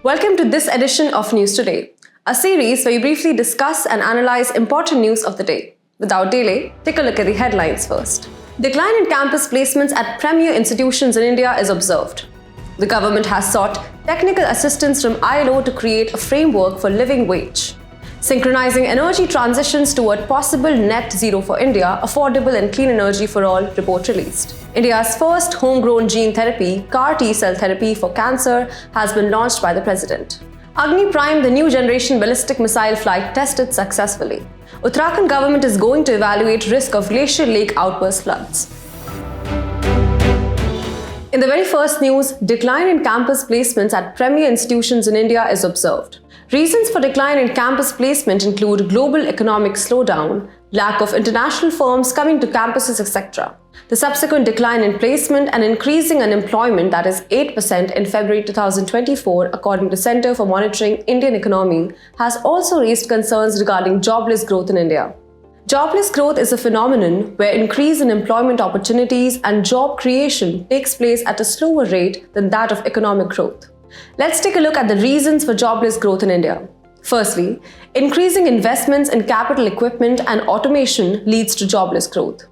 Welcome to this edition of News Today, a series where we briefly discuss and analyze important news of the day. Without delay, take a look at the headlines first. Decline in campus placements at premier institutions in India is observed. The government has sought technical assistance from ILO to create a framework for living wage. Synchronizing energy transitions toward possible net zero for India, affordable and clean energy for all, report released. India's first homegrown gene therapy, CAR T-cell therapy for cancer, has been launched by the president. Agni Prime, the new generation ballistic missile flight, tested successfully. Uttarakhand government is going to evaluate risk of glacial lake outburst floods. In the very first news, decline in campus placements at premier institutions in India is observed. Reasons for decline in campus placement include global economic slowdown, lack of international firms coming to campuses, etc. The subsequent decline in placement and increasing unemployment, that is 8% in February 2024, according to Center for Monitoring Indian Economy, has also raised concerns regarding jobless growth in India. Jobless growth is a phenomenon where increase in employment opportunities and job creation takes place at a slower rate than that of economic growth. Let's take a look at the reasons for jobless growth in India. Firstly, increasing investments in capital equipment and automation leads to jobless growth.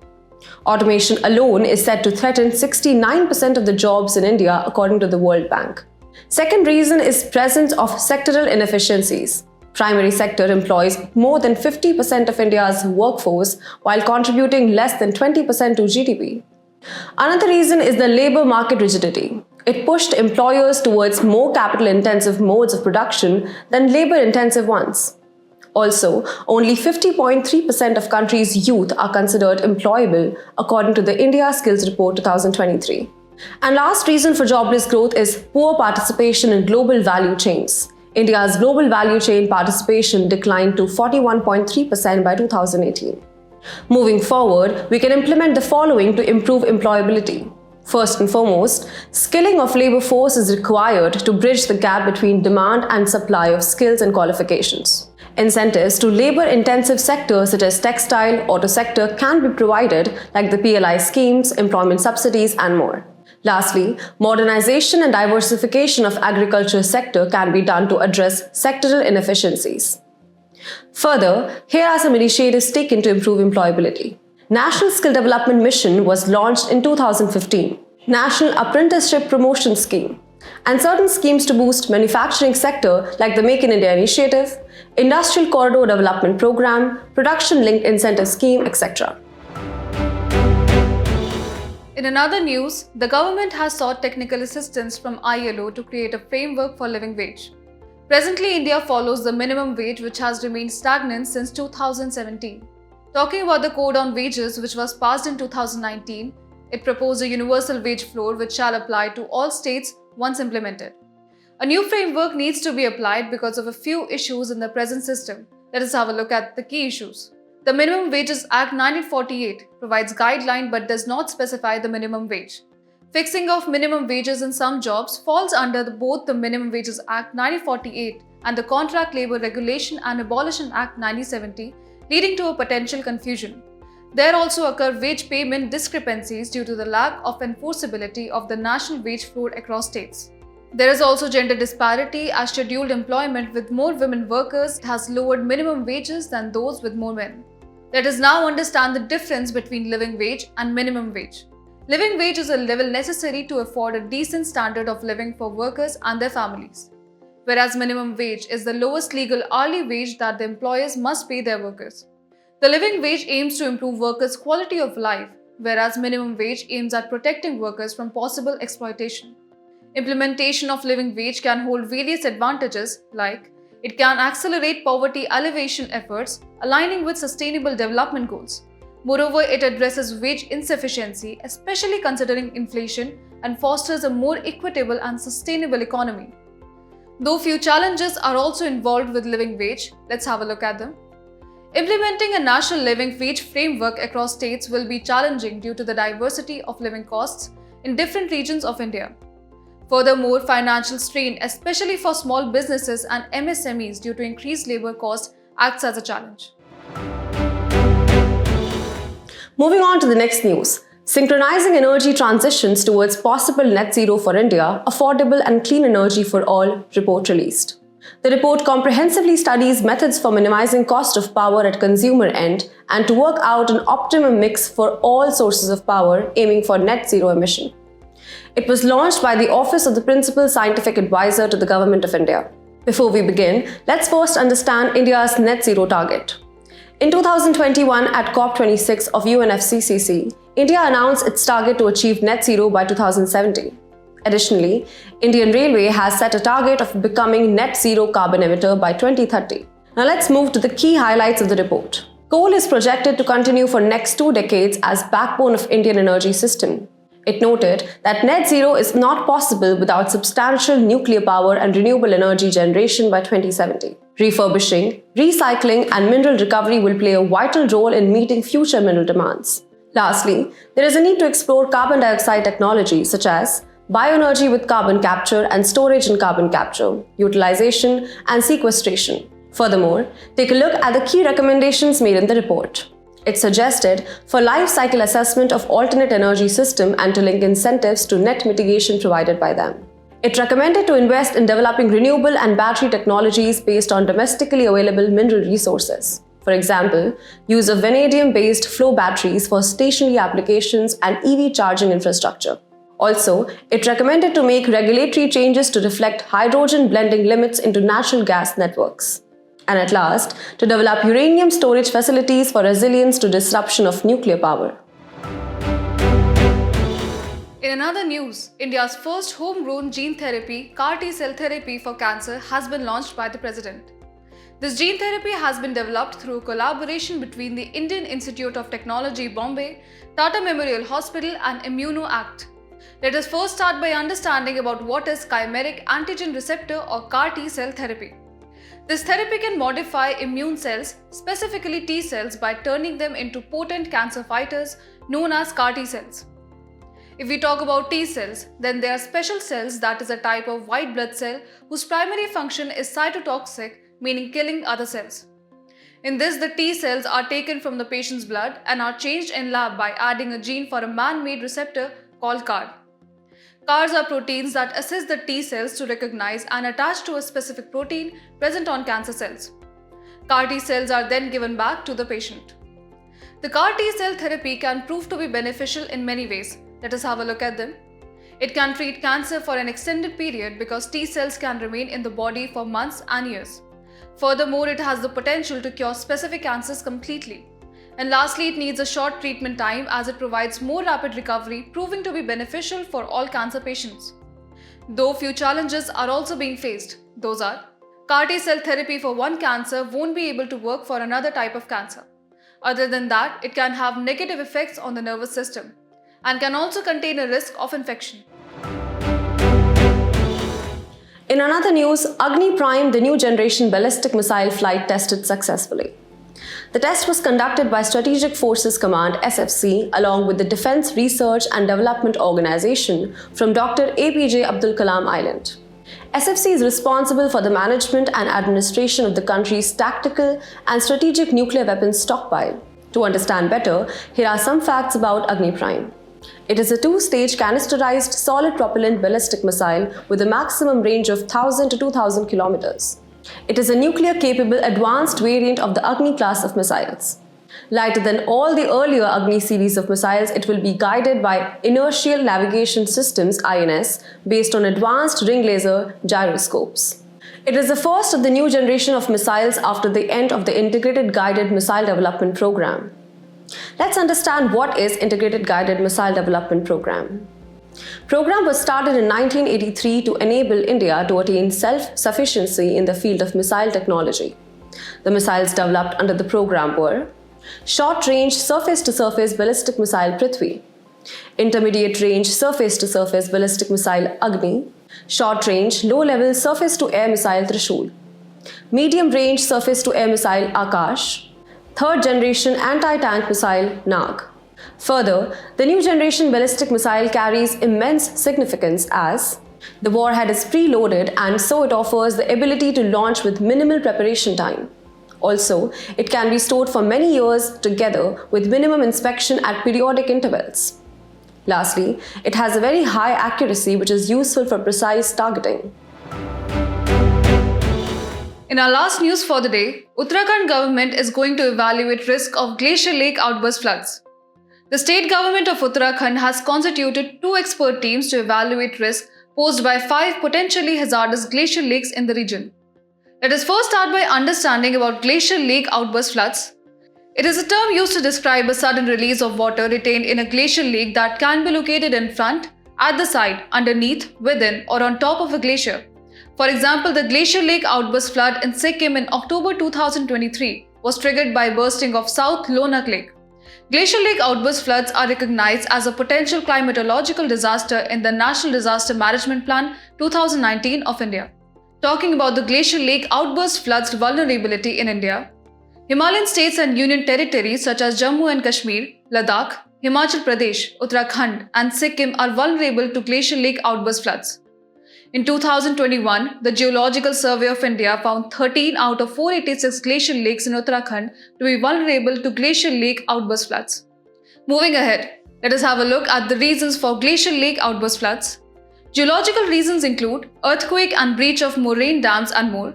Automation alone is said to threaten 69% of the jobs in India, according to the World Bank. Second reason is presence of sectoral inefficiencies. Primary sector employs more than 50% of India's workforce while contributing less than 20% to GDP. Another reason is the labor market rigidity. It pushed employers towards more capital-intensive modes of production than labor-intensive ones. Also, only 50.3% of country's youth are considered employable, according to the India Skills Report 2023. And last reason for jobless growth is poor participation in global value chains. India's global value chain participation declined to 41.3% by 2018. Moving forward, we can implement the following to improve employability. First and foremost, skilling of labor force is required to bridge the gap between demand and supply of skills and qualifications. Incentives to labor-intensive sectors such as textile, auto sector can be provided, like the PLI schemes, employment subsidies, and more. Lastly, modernization and diversification of agriculture sector can be done to address sectoral inefficiencies. Further, here are some initiatives taken to improve employability. National Skill Development Mission was launched in 2015, National Apprenticeship Promotion Scheme, and certain schemes to boost manufacturing sector like the Make in India initiative, Industrial Corridor Development Program, Production-Linked Incentive Scheme, etc. In another news, the government has sought technical assistance from ILO to create a framework for living wage. Presently, India follows the minimum wage, which has remained stagnant since 2017. Talking about the Code on Wages, which was passed in 2019, it proposed a universal wage floor which shall apply to all states once implemented. A new framework needs to be applied because of a few issues in the present system. Let us have a look at the key issues. The Minimum Wages Act 1948 provides guideline but does not specify the minimum wage. Fixing of minimum wages in some jobs falls under both the Minimum Wages Act 1948 and the Contract Labour Regulation and Abolition Act 1970, leading to a potential confusion. There also occur wage payment discrepancies due to the lack of enforceability of the national wage floor across states. There is also gender disparity, as scheduled employment with more women workers has lowered minimum wages than those with more men. Let us now understand the difference between living wage and minimum wage. Living wage is a level necessary to afford a decent standard of living for workers and their families, whereas minimum wage is the lowest legal hourly wage that the employers must pay their workers. The living wage aims to improve workers' quality of life, whereas minimum wage aims at protecting workers from possible exploitation. Implementation of living wage can hold various advantages, like it can accelerate poverty alleviation efforts, aligning with sustainable development goals. Moreover, it addresses wage insufficiency, especially considering inflation, and fosters a more equitable and sustainable economy. Though few challenges are also involved with living wage, let's have a look at them. Implementing a national living wage framework across states will be challenging due to the diversity of living costs in different regions of India. Furthermore, financial strain, especially for small businesses and MSMEs due to increased labor costs, acts as a challenge. Moving on to the next news. Synchronizing energy transitions towards possible net zero for India, affordable and clean energy for all, report released. The report comprehensively studies methods for minimizing cost of power at consumer end and to work out an optimum mix for all sources of power aiming for net zero emission. It was launched by the Office of the Principal Scientific Advisor to the Government of India. Before we begin, let's first understand India's net zero target. In 2021, at COP26 of UNFCCC, India announced its target to achieve net zero by 2070. Additionally, Indian Railway has set a target of becoming net zero carbon emitter by 2030. Now let's move to the key highlights of the report. Coal is projected to continue for next 2 decades as backbone of Indian energy system. It noted that net zero is not possible without substantial nuclear power and renewable energy generation by 2070. Refurbishing, recycling, and mineral recovery will play a vital role in meeting future mineral demands. Lastly, there is a need to explore carbon dioxide technology such as bioenergy with carbon capture and storage in carbon capture, utilization, and sequestration. Furthermore, take a look at the key recommendations made in the report. It suggested for life cycle assessment of alternate energy system and to link incentives to net mitigation provided by them. It recommended to invest in developing renewable and battery technologies based on domestically available mineral resources. For example, use of vanadium-based flow batteries for stationary applications and EV charging infrastructure. Also, it recommended to make regulatory changes to reflect hydrogen blending limits into natural gas networks. And at last, to develop uranium storage facilities for resilience to disruption of nuclear power. In another news, India's first homegrown gene therapy, CAR T-cell therapy for cancer, has been launched by the President. This gene therapy has been developed through collaboration between the Indian Institute of Technology, Bombay, Tata Memorial Hospital and ImmunoAct. Let us first start by understanding about what is chimeric antigen receptor or CAR T-cell therapy. This therapy can modify immune cells, specifically T cells, by turning them into potent cancer fighters known as CAR T cells. If we talk about T cells, then they are special cells that is a type of white blood cell whose primary function is cytotoxic, meaning killing other cells. In this, the T cells are taken from the patient's blood and are changed in lab by adding a gene for a man-made receptor called CAR. CARs are proteins that assist the T cells to recognize and attach to a specific protein present on cancer cells. CAR T cells are then given back to the patient. The CAR T cell therapy can prove to be beneficial in many ways. Let us have a look at them. It can treat cancer for an extended period because T cells can remain in the body for months and years. Furthermore, it has the potential to cure specific cancers completely. And lastly, it needs a short treatment time as it provides more rapid recovery, proving to be beneficial for all cancer patients. Though few challenges are also being faced. Those are, CAR T-cell therapy for one cancer won't be able to work for another type of cancer. Other than that, it can have negative effects on the nervous system and can also contain a risk of infection. In another news, Agni Prime, the new generation ballistic missile flight tested successfully. The test was conducted by Strategic Forces Command (SFC) along with the Defense Research and Development Organization from Dr. APJ Abdul Kalam Island. SFC is responsible for the management and administration of the country's tactical and strategic nuclear weapons stockpile. To understand better, here are some facts about Agni Prime. It is a 2-stage canisterized solid propellant ballistic missile with a maximum range of 1,000 to 2,000 kilometers. It is a nuclear-capable advanced variant of the Agni class of missiles. Lighter than all the earlier Agni series of missiles, it will be guided by Inertial Navigation Systems (INS) based on advanced ring laser gyroscopes. It is the first of the new generation of missiles after the end of the Integrated Guided Missile Development Program. Let's understand what is Integrated Guided Missile Development Program. Program was started in 1983 to enable India to attain self-sufficiency in the field of missile technology. The missiles developed under the program were short-range surface-to-surface ballistic missile Prithvi, intermediate-range surface-to-surface ballistic missile Agni, short-range low-level surface-to-air missile Trishul, medium-range surface-to-air missile Akash, third-generation anti-tank missile Nag. Further, the new generation ballistic missile carries immense significance as the warhead is preloaded and so it offers the ability to launch with minimal preparation time. Also, it can be stored for many years together with minimum inspection at periodic intervals. Lastly, it has a very high accuracy which is useful for precise targeting. In our last news for the day, Uttarakhand government is going to evaluate risk of glacial lake outburst floods. The state government of Uttarakhand has constituted 2 expert teams to evaluate risk posed by 5 potentially hazardous glacial lakes in the region. Let us first start by understanding about glacial lake outburst floods. It is a term used to describe a sudden release of water retained in a glacial lake that can be located in front, at the side, underneath, within, or on top of a glacier. For example, the glacial lake outburst flood in Sikkim in October 2023 was triggered by bursting of South Lonak Lake. Glacial lake outburst floods are recognized as a potential climatological disaster in the National Disaster Management Plan 2019 of India. Talking about the glacial lake outburst floods vulnerability in India, Himalayan states and union territories such as Jammu and Kashmir, Ladakh, Himachal Pradesh, Uttarakhand, and Sikkim are vulnerable to glacial lake outburst floods. In 2021, the Geological Survey of India found 13 out of 486 glacial lakes in Uttarakhand to be vulnerable to glacial lake outburst floods. Moving ahead, let us have a look at the reasons for glacial lake outburst floods. Geological reasons include earthquake and breach of moraine dams and more.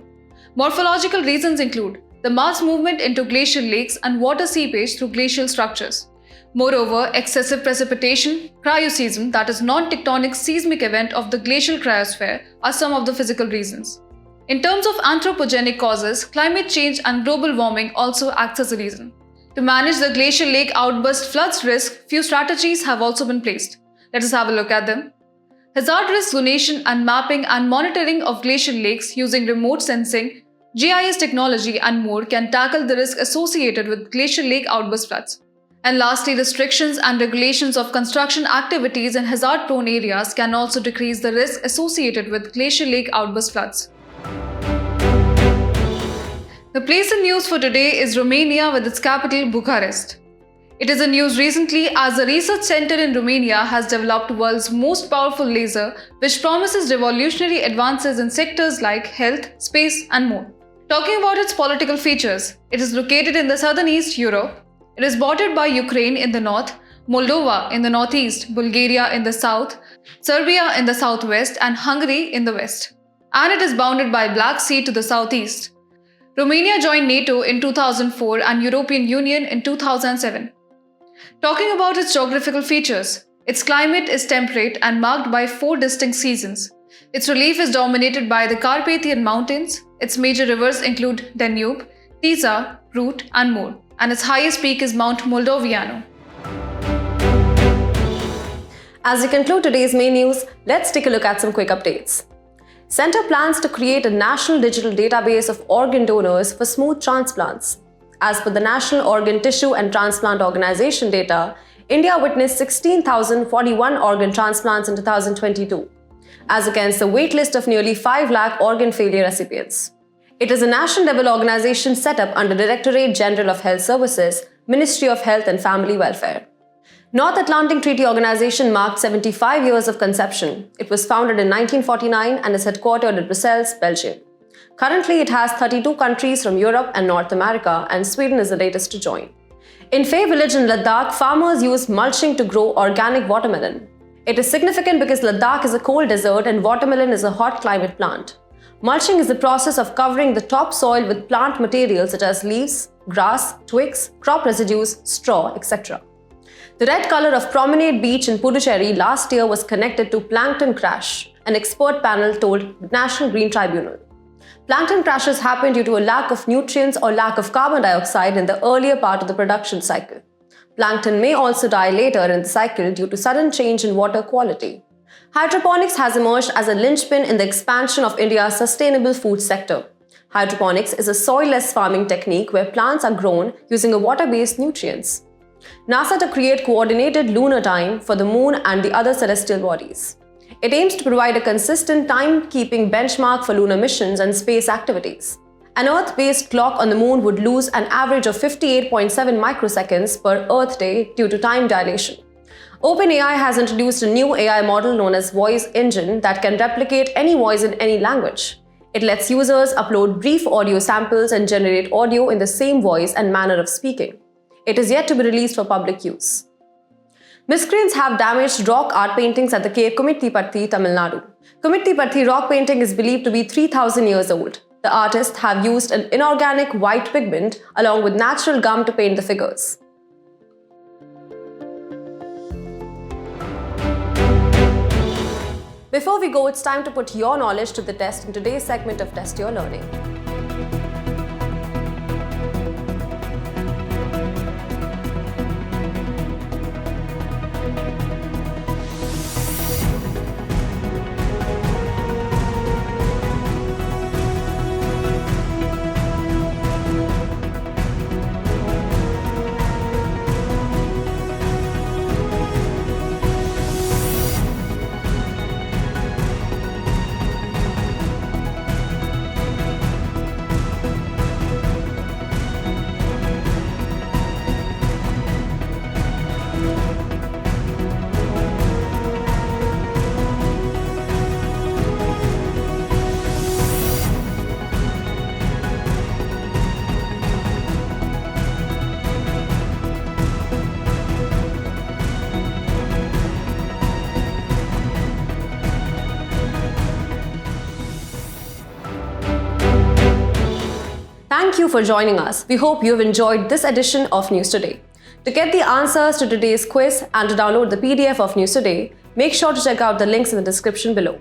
Morphological reasons include the mass movement into glacial lakes and water seepage through glacial structures. Moreover, excessive precipitation, cryoseism, that is non-tectonic seismic event of the glacial cryosphere, are some of the physical reasons. In terms of anthropogenic causes, climate change and global warming also acts as a reason. To manage the glacial lake outburst floods risk, few strategies have also been placed. Let us have a look at them. Hazard risk zonation and mapping and monitoring of glacial lakes using remote sensing, GIS technology and more can tackle the risk associated with glacial lake outburst floods. And lastly, restrictions and regulations of construction activities in hazard-prone areas can also decrease the risk associated with glacial lake outburst floods. The place in news for today is Romania with its capital Bucharest. It is in news recently as a research center in Romania has developed the world's most powerful laser which promises revolutionary advances in sectors like health, space and more. Talking about its political features, it is located in the southern East Europe. It is bordered by Ukraine in the north, Moldova in the northeast, Bulgaria in the south, Serbia in the southwest, and Hungary in the west. And it is bounded by Black Sea to the southeast. Romania joined NATO in 2004 and European Union in 2007. Talking about its geographical features, its climate is temperate and marked by 4 distinct seasons. Its relief is dominated by the Carpathian Mountains. Its major rivers include Danube, Tisa, Prut, and more. And its highest peak is Mount Moldoviano. As we conclude today's main news, let's take a look at some quick updates. Centre plans to create a national digital database of organ donors for smooth transplants. As per the National Organ Tissue and Transplant Organization data, India witnessed 16,041 organ transplants in 2022, as against a wait list of nearly 5 lakh organ failure recipients. It is a national-level organization set up under Directorate General of Health Services, Ministry of Health and Family Welfare. North Atlantic Treaty Organization marked 75 years of conception. It was founded in 1949 and is headquartered in Brussels, Belgium. Currently, it has 32 countries from Europe and North America, and Sweden is the latest to join. In Fay village in Ladakh, farmers use mulching to grow organic watermelon. It is significant because Ladakh is a cold desert and watermelon is a hot climate plant. Mulching is the process of covering the topsoil with plant materials such as leaves, grass, twigs, crop residues, straw, etc. The red color of Promenade Beach in Puducherry last year was connected to plankton crash, an expert panel told the National Green Tribunal. Plankton crashes happen due to a lack of nutrients or lack of carbon dioxide in the earlier part of the production cycle. Plankton may also die later in the cycle due to sudden change in water quality. Hydroponics has emerged as a linchpin in the expansion of India's sustainable food sector. Hydroponics is a soil-less farming technique where plants are grown using a water-based nutrients. NASA to create coordinated lunar time for the moon and the other celestial bodies. It aims to provide a consistent time-keeping benchmark for lunar missions and space activities. An Earth-based clock on the moon would lose an average of 58.7 microseconds per Earth day due to time dilation. OpenAI has introduced a new AI model known as Voice Engine that can replicate any voice in any language. It lets users upload brief audio samples and generate audio in the same voice and manner of speaking. It is yet to be released for public use. Miscreants have damaged rock art paintings at the cave Kumittiparthi, Tamil Nadu. Kumittiparthi rock painting is believed to be 3,000 years old. The artists have used an inorganic white pigment along with natural gum to paint the figures. Before we go, it's time to put your knowledge to the test in today's segment of Test Your Learning. Thank you for joining us. We hope you've enjoyed this edition of News Today. To get the answers to today's quiz and to download the PDF of News Today, make sure to check out the links in the description below.